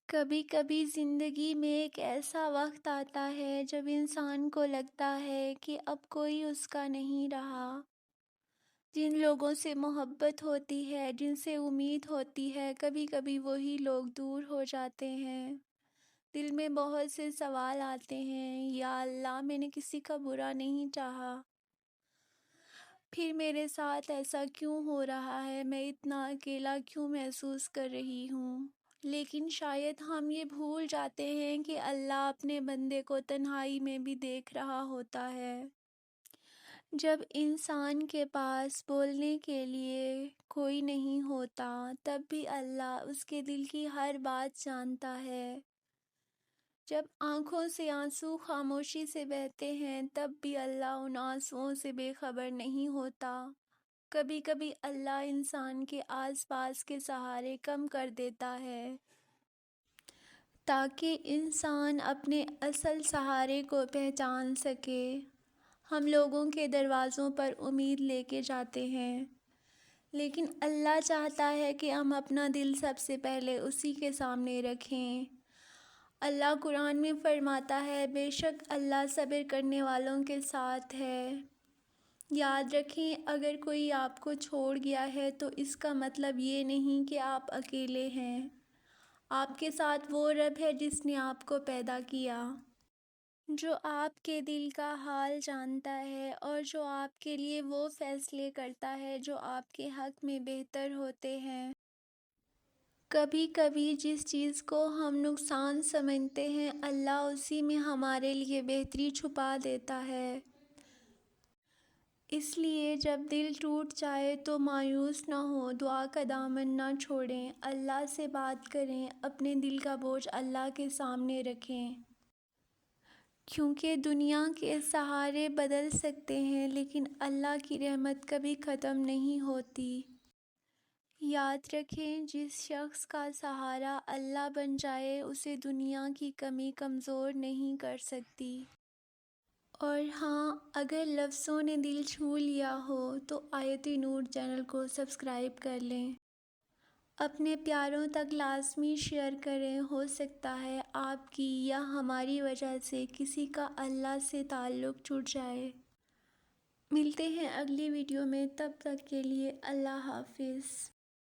کبھی کبھی زندگی میں ایک ایسا وقت آتا ہے جب انسان کو لگتا ہے کہ اب کوئی اس کا نہیں رہا۔ جن لوگوں سے محبت ہوتی ہے، جن سے امید ہوتی ہے، کبھی کبھی وہی لوگ دور ہو جاتے ہیں۔ دل میں بہت سے سوال آتے ہیں، یا اللہ، میں نے کسی کا برا نہیں چاہا، پھر میرے ساتھ ایسا کیوں ہو رہا ہے؟ میں اتنا اکیلا کیوں محسوس کر رہی ہوں؟ لیکن شاید ہم یہ بھول جاتے ہیں کہ اللہ اپنے بندے کو تنہائی میں بھی دیکھ رہا ہوتا ہے۔ جب انسان کے پاس بولنے کے لیے کوئی نہیں ہوتا، تب بھی اللہ اس کے دل کی ہر بات جانتا ہے۔ جب آنکھوں سے آنسو خاموشی سے بہتے ہیں، تب بھی اللہ ان آنسوؤں سے بے خبر نہیں ہوتا۔ کبھی کبھی اللہ انسان کے آس پاس کے سہارے کم کر دیتا ہے، تاکہ انسان اپنے اصل سہارے کو پہچان سکے۔ ہم لوگوں کے دروازوں پر امید لے کے جاتے ہیں، لیکن اللہ چاہتا ہے کہ ہم اپنا دل سب سے پہلے اسی کے سامنے رکھیں۔ اللہ قرآن میں فرماتا ہے، بے شک اللہ صبر کرنے والوں کے ساتھ ہے۔ یاد رکھیں، اگر کوئی آپ کو چھوڑ گیا ہے تو اس کا مطلب یہ نہیں کہ آپ اکیلے ہیں۔ آپ کے ساتھ وہ رب ہے جس نے آپ کو پیدا کیا، جو آپ کے دل کا حال جانتا ہے اور جو آپ کے لیے وہ فیصلے کرتا ہے جو آپ کے حق میں بہتر ہوتے ہیں۔ کبھی کبھی جس چیز کو ہم نقصان سمجھتے ہیں، اللہ اسی میں ہمارے لیے بہتری چھپا دیتا ہے۔ اس لیے جب دل ٹوٹ جائے تو مایوس نہ ہو، دعا کا دامن نہ چھوڑیں، اللہ سے بات کریں، اپنے دل کا بوجھ اللہ کے سامنے رکھیں۔ کیونکہ دنیا کے سہارے بدل سکتے ہیں، لیکن اللہ کی رحمت کبھی ختم نہیں ہوتی۔ یاد رکھیں، جس شخص کا سہارا اللہ بن جائے، اسے دنیا کی کمی کمزور نہیں کر سکتی۔ اور ہاں، اگر لفظوں نے دل چھو لیا ہو تو آیت نور چینل کو سبسکرائب کر لیں۔ اپنے پیاروں تک لازمی شیئر کریں، ہو سکتا ہے آپ کی یا ہماری وجہ سے کسی کا اللہ سے تعلق جڑ جائے۔ ملتے ہیں اگلی ویڈیو میں، تب تک کے لیے اللہ حافظ۔